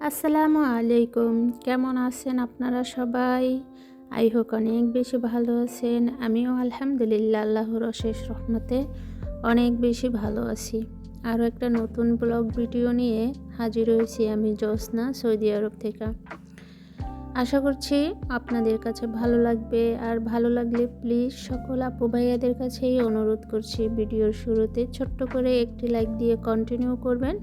আসসালামু আলাইকুম। কেমন আছেন আপনারা সবাই? আই হোক অনেক বেশি ভালো আছেন। আমিও আলহামদুলিল্লাহ আল্লাহর অশেষ রহমতে অনেক বেশি ভালো আছি। আরও একটা নতুন ব্লগ ভিডিও নিয়ে হাজির হয়েছি আমি জোসনা, সৌদি আরব থেকে। আশা করছি আপনাদের কাছে ভালো লাগবে, আর ভালো লাগলে প্লিজ সকল আপু ভাইয়াদের কাছেই অনুরোধ করছি ভিডিওর শুরুতে ছোট্ট করে একটি লাইক দিয়ে কন্টিনিউ করবেন।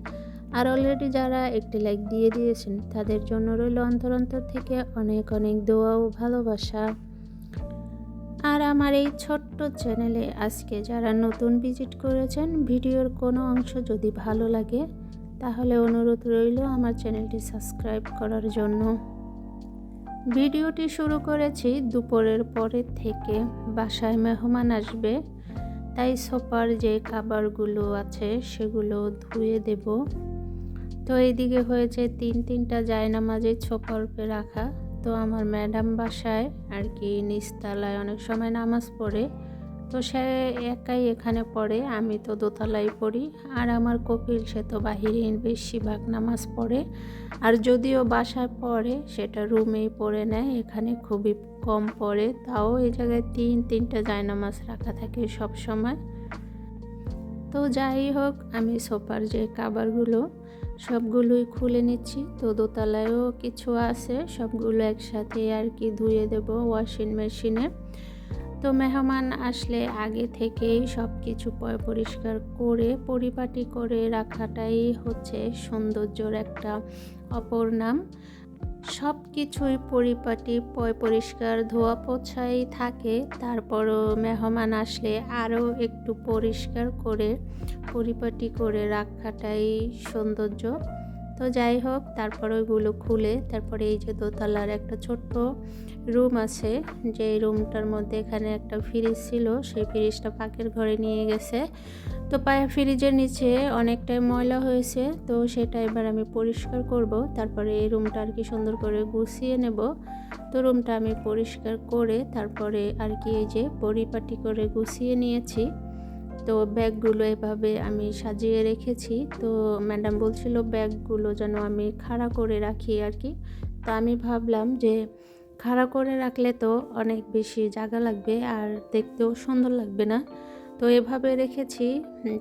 আর অলরেডি যারা একটি লাইক দিয়ে দিয়েছেন তাদের জন্য রইল অন্তর অন্তর থেকে অনেক অনেক দোয়া ও ভালোবাসা। আর আমার এই ছোট্ট চ্যানেলে আজকে যারা নতুন ভিজিট করেছেন, ভিডিওর কোনো অংশ যদি ভালো লাগে তাহলে অনুরোধ রইল আমার চ্যানেলটি সাবস্ক্রাইব করার জন্য। ভিডিওটি শুরু করেছি দুপুরের পরের থেকে। বাসায় মেহমান আসবে, তাই সোফার যে খাবারগুলো আছে সেগুলো ধুয়ে দেব। তো এইদিকে হয়েছে তিনটা জায়নামাজে সোফার উপরে রাখা। তো আমার ম্যাডাম বাসায় আর কি নিচতলায় অনেক সময় নামাজ পড়ে, তো সে একাই এখানে পড়ে, আমি তো দোতলায় পড়ি। আর আমার কপিল সে তো বাহিরে বেশিরভাগ নামাজ পড়ে, আর যদিও বাসায় পড়ে সেটা রুমেই পড়ে নেয়, এখানে খুবই কম পড়ে। তাও এই জায়গায় তিনটা জায়নামাজ রাখা থাকে সব সময়। তো যাই হোক, আমি সোফার যে কাভারগুলো সবগুলোই খুলে নিচ্ছি। তো দোতলায়ও কিছু আছে, সবগুলো একসাথে আর কি ধুয়ে দেব ওয়াশিং মেশিনে। তো মেহমান আসলে আগে থেকেই সব কিছু পরিষ্কার করে পরিপাটি করে রাখাটাই হচ্ছে সৌন্দর্যর একটা অপর নাম। সব কিছুই পরিপাটি পরিষ্কার ধোয়া পোছাই থাকে, তারপরও মেহমান আসলে আরও একটু পরিষ্কার করে পরিপাটি করে রাখাটাই সৌন্দর্য। তো যাই হোক, তারপর ওইগুলো খুলে তারপরে এই যে দোতলার একটা ছোট্ট রুম আছে, যে রুমটার মধ্যে এখানে একটা ফ্রিজ ছিল, সেই ফ্রিজটা পাকের ঘরে নিয়ে গেছে। তো ফ্রিজের নিচে অনেকটাই ময়লা হয়েছে, তো সেটা এবার আমি পরিষ্কার করব। তারপরে এই রুমটা আর কি সুন্দর করে গুছিয়ে নেব। তো রুমটা আমি পরিষ্কার করে তারপরে আর কি এই যে পরিপাটি করে গুছিয়ে নিয়েছি। তো ব্যাগগুলো এভাবে আমি সাজিয়ে রেখেছি। তো ম্যাডাম বলছিল ব্যাগগুলো যেন আমি খাড়া করে রাখি আর কি। তো আমি ভাবলাম যে খাড়া করে রাখলে তো অনেক বেশি জায়গা লাগবে আর দেখতেও সুন্দর লাগবে না, তো এভাবে রেখেছি।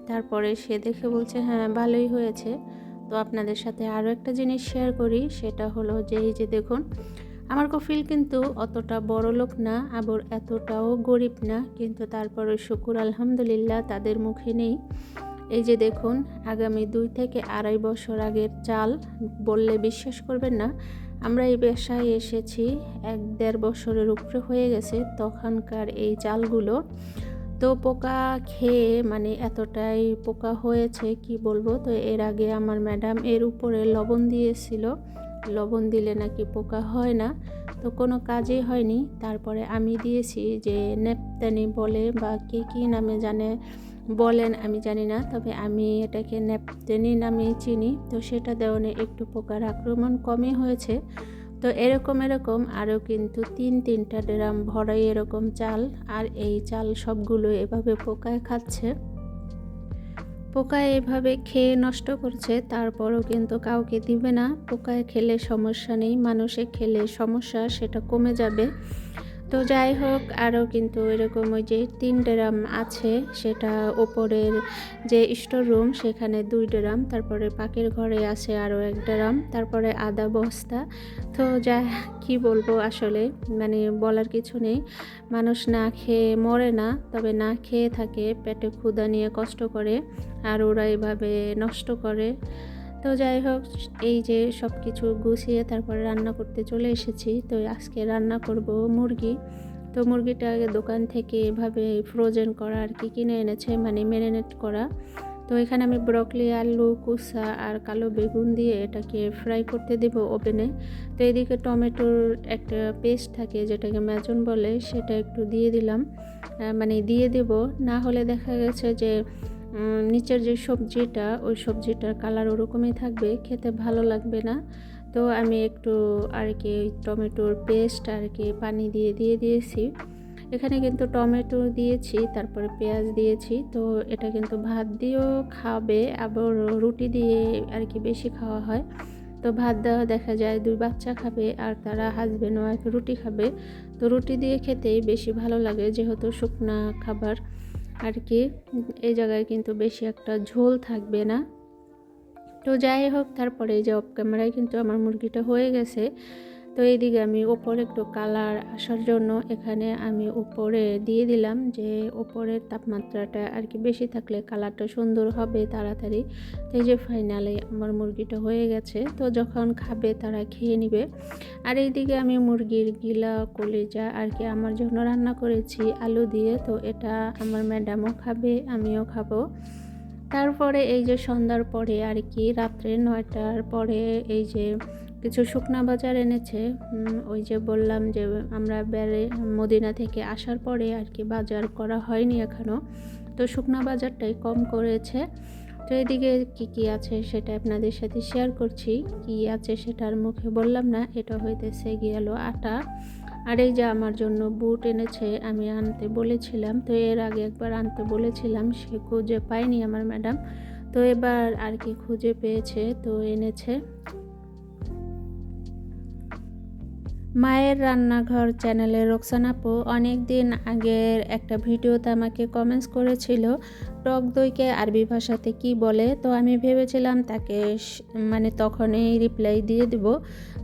তারপরে সে দেখে বলছে হ্যাঁ ভালোই হয়েছে। তো আপনাদের সাথে আরও একটা জিনিস শেয়ার করি, সেটা হলো যে এই যে দেখুন, আমার কফিল কিন্তু অতটা বড় লোক না, আবার এতটাও গরিব না, কিন্তু তারপরে শুকুর আলহামদুলিল্লাহ তাদের মুখে নেই। এই যে দেখুন, আগামী 2 থেকে আড়াই বছর আগের চাল, বললে বিশ্বাস করবেন না। আমরা এই বাসায় এসেছি 1-1.5 বছরের উপরে হয়ে গেছে তখনকার এই চালগুলো। তো পোকা খেয়ে মানে এতটাই পোকা হয়েছে কি বলবো। তো এর আগে আমার ম্যাডাম এর উপরে লবণ দিয়েছিল, লবণ দিলে নাকি পোকা হয় না, তো কোনো কাজই হয়নি। তারপরে আমি দিয়েছি যে নেপতানি বলে বা কে কী নামে জানে বলেন আমি জানি না, তবে আমি এটাকে নেপতানি নামেই চিনি। তো সেটা দেওয়ানে একটু পোকার আক্রমণ কমই হয়েছে। তো এরকম আরও কিন্তু 3টা ড্রাম ভরাই এরকম চাল, আর এই চাল সবগুলো এভাবে পোকায় খাচ্ছে। পোকায় এভাবে খেয়ে নষ্ট করছে, তারপরও কিন্তু কাউকে দিবে না। পোকায় খেলে সমস্যা নেই, মানুষে খেলে সমস্যা, সেটা কমে যাবে। তো যাই হোক, আরও কিন্তু এরকম ওই যে 3 ড্রাম আছে, সেটা ওপরের যে স্টোর রুম সেখানে 2 ড্রাম, তারপরে পাকের ঘরে আছে আরও 1 ড্রাম, তারপরে আদা বস্তা। তো যা কি বলবো আসলে, মানে বলার কিছু নেই। মানুষ না খেয়ে মরে না, তবে না খেয়ে থাকে, পেটে ক্ষুধা নিয়ে কষ্ট করে, আর ওরা এভাবে নষ্ট করে। তো যাই হোক, এই যে সব কিছু গুছিয়ে তারপরে রান্না করতে চলে এসেছি। তো আজকে রান্না করব মুরগি। তো মুরগিটা আগে দোকান থেকে এভাবে ফ্রোজেন করা আর কি কিনে এনেছে, মানে ম্যারিনেট করা। তো এখানে আমি ব্রকলি, আলু, কুসা আর কালো বেগুন দিয়ে এটাকে ফ্রাই করতে দেব ওভেনে। তো এদিকে টমেটোর একটা পেস্ট থাকে যেটাকে ম্যাজন বলে, সেটা একটু দিয়ে দিলাম, মানে দিয়ে দেব, না হলে দেখা গেছে যে নিচের যে সবজিটা, ওই সবজিটার কালার ওরকমই থাকবে, খেতে ভালো লাগবে না। তো আমি একটু আর কি টমেটোর পেস্ট আর কি পানি দিয়ে দিয়েছি। এখানে কিন্তু টমেটো দিয়েছি, তারপরে পেঁয়াজ দিয়েছি। তো এটা কিন্তু ভাত দিয়েও খাবে, আবার রুটি দিয়ে আর কি বেশি খাওয়া হয়। তো ভাত দেওয়া দেখা যায় 2 বাচ্চা খাবে আর তারা হাজবেন্ড ওয়াইফ রুটি খাবে। তো রুটি দিয়ে খেতেই বেশি ভালো লাগে, যেহেতু শুকনা খাবার আর কি। এই জায়গায় কিন্তু বেশি একটা ঝোল থাকবে না। তো যাই হোক, তারপরে এই যে অফ ক্যামেরায় কিন্তু আমার মুরগিটা হয়ে গেছে। তো এইদিকে আমি ওপরে একটু কালার আসার জন্য এখানে আমি উপরে দিয়ে দিলাম, যে ওপরের তাপমাত্রাটা আর কি বেশি থাকলে কালারটা সুন্দর হবে তাড়াতাড়ি। তো এই যে ফাইনালি আমার মুরগিটা হয়ে গেছে। তো যখন খাবে তারা খেয়ে নিবে। আর এইদিকে আমি মুরগির গিলা কলিজা আর কি আমার জন্য রান্না করেছি আলু দিয়ে। তো এটা আমার ম্যাডামও খাবে, আমিও খাবো। তারপরে এই যে সন্ধ্যার পরে আর কি রাত্রে 9টার পরে এই যে কিছু শুকনা বাজার এনেছে। ওই যে বললাম যে আমরা মদিনা থেকে আসার পরে আর কি বাজার করা হয়নি এখনও, তো শুকনা বাজারটাই কম করেছে। তো এদিকে কি আছে সেটা আপনাদের সাথে শেয়ার করছি। কি আছে সেটার মুখে বললাম না। এটা হইতেছে গেল আটা। আর এই যে আমার জন্য বুট এনেছে, আমি আনতে বলেছিলাম। তো এর আগে একবার আনতে বলেছিলাম, সে খুঁজে পায়নি আমার ম্যাডাম। তো এবার আর কি খুঁজে পেয়েছে, তো এনেছে। মায়ের রান্নাঘর চ্যানেলে রোকসানা আপু অনেক দিন আগের একটা ভিডিওতে আমাকে কমেন্টস করেছিল টক দইকে আরবি ভাষাতে কি বলে। তো আমি ভেবেছিলাম তাকে মানে তখনই রিপ্লাই দিয়ে দেব।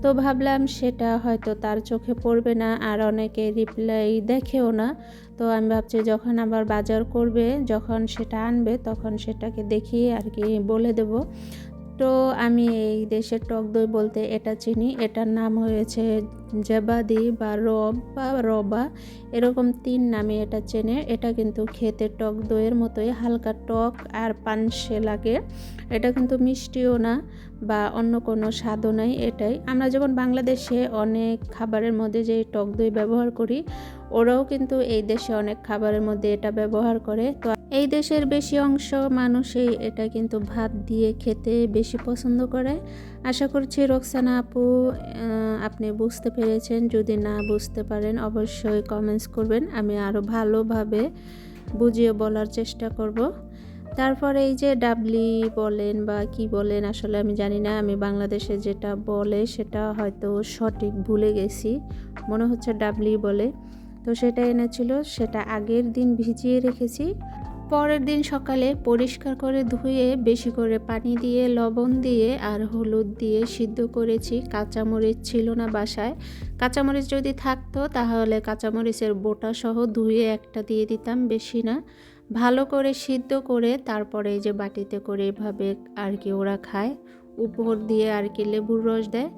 তো ভাবলাম সেটা হয়তো তার চোখে পড়বে না, আর অনেকে রিপ্লাই দেখেও না। তো আমি ভাবছি যখন আবার বাজার করবে, যখন সেটা আনবে, তখন সেটাকে দেখিয়ে আর কি বলে দেব। তো আমি এই দেশের টক দই বলতে এটা চিনি, এটার নাম হয়েছে জেবাদি বা রব বা রবা, এরকম 3 নামে এটা চেনে। এটা কিন্তু খেতে টক দইয়ের মতোই, হালকা টক আর পানসে লাগে। এটা কিন্তু মিষ্টিও না বা অন্য কোনো স্বাদও নাই। এটাই আমরা যেমন বাংলাদেশে অনেক খাবারের মধ্যে যে টক দই ব্যবহার করি, ওরাও কিন্তু এই দেশে অনেক খাবারের মধ্যে এটা ব্যবহার করে। তো এই দেশের বেশি অংশ মানুষই এটা কিন্তু ভাত দিয়ে খেতে বেশি পছন্দ করে। আশা করছি রোকসানা আপু আপনি বুঝতে পেরেছেন। যদি না বুঝতে পারেন অবশ্যই কমেন্টস করবেন, আমি আরও ভালোভাবে বুঝিয়ে বলার চেষ্টা করব। তারপরে এই যে ডাবলি বলেন বা কি বলেন আসলে আমি জানি না, আমি বাংলাদেশে যেটা বলে সেটা হয়তো সঠিক ভুলে গেছি, মনে হচ্ছে ডাবলি বলে। তো সেটা এনেছিল, সেটা আগের দিন ভিজিয়ে রেখেছি। পরের দিন সকালে পরিষ্কার করে ধুয়ে বেশি করে পানি দিয়ে লবণ দিয়ে আর হলুদ দিয়ে সিদ্ধ করেছি। কাঁচামরিচ ছিল না বাসায়, কাঁচামরিচ যদি থাকতো তাহলে কাঁচামরিচের বোটা সহ ধুয়ে একটা দিয়ে দিতাম, বেশি না। ভালো করে সিদ্ধ করে তারপরে এই যে বাটিতে করে এভাবে আর কি ওরা খায়, উপর দিয়ে আর কি লেবুর রস দেয়।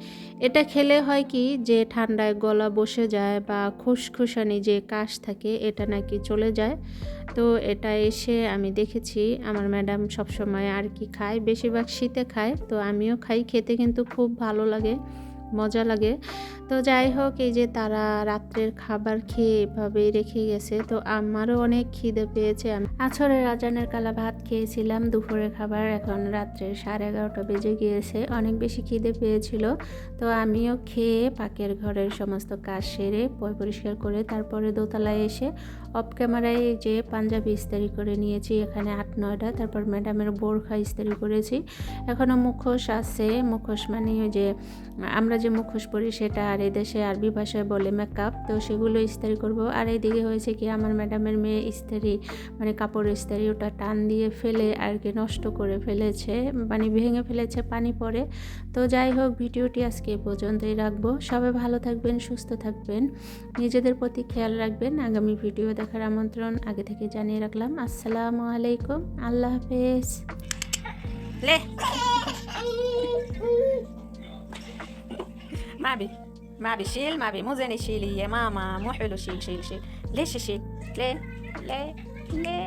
এটা খেলে হয় কি যে ঠান্ডায় গলা বসে যায় বা খুসখুসানি যে কাশ থাকে, এটা নাকি চলে যায়। তো এটা এসে আমি দেখেছি আমার ম্যাডাম সবসময় আর কি খায়, বেশিরভাগ শীতে খায়। তো আমিও খাই, খেতে কিন্তু খুব ভালো লাগে, মজা লাগে। তো যাই হোক, এই যে তারা রাত্রের খাবার খেয়ে এভাবেই রেখে গেছে। তো আমারও অনেক খিদে পেয়েছে। আমি আছরের আজানের কালা ভাত খেয়েছিলাম, দুপুরের খাবার এখন রাত্রে 11:30 বেজে গিয়েছে, অনেক বেশি খিদে পেয়েছিল। তো আমিও খেয়ে পাকের ঘরের সমস্ত কাজ সেরে পরিষ্কার করে তারপরে দোতলায় এসে অফ ক্যামেরায় যে পাঞ্জাবি ইস্তারি করে নিয়েছি, এখানে 8-9টা। তারপর ম্যাডামের বোরখা ইস্তারি করেছি। এখনও মুখোশ আছে, মুখোশ মানে ওই যে আমরা যে মুখোশ পরি সেটা আর এই দেশে আরবি ভাষায় বলে মেকআপ। তো সেগুলো ইস্তারি করব। আর এইদিকে হয়েছে কি আমার ম্যাডামের মেয়ে ইস্তারি মানে কাপড় ইস্তারি ওটা টান দিয়ে ফেলে আর কি নষ্ট করে ফেলেছে, মানে ভেঙে ফেলেছে, পানি পড়ে। তো যাই হোক, ভিডিওটি আজকে এই পর্যন্তই রাখবো। সবাই ভালো থাকবেন, সুস্থ থাকবেন, নিজেদের প্রতি খেয়াল রাখবেন। আগামী ভিডিও দেখার আমন্ত্রণ আগে থেকে জানিয়ে রাখলাম। আসসালামু আলাইকুম, আল্লাহ হাফেজ। ما بشيل ما بي مو زين يشيل، هي ماما مو حلو شيل. ليش يشيل؟ ليه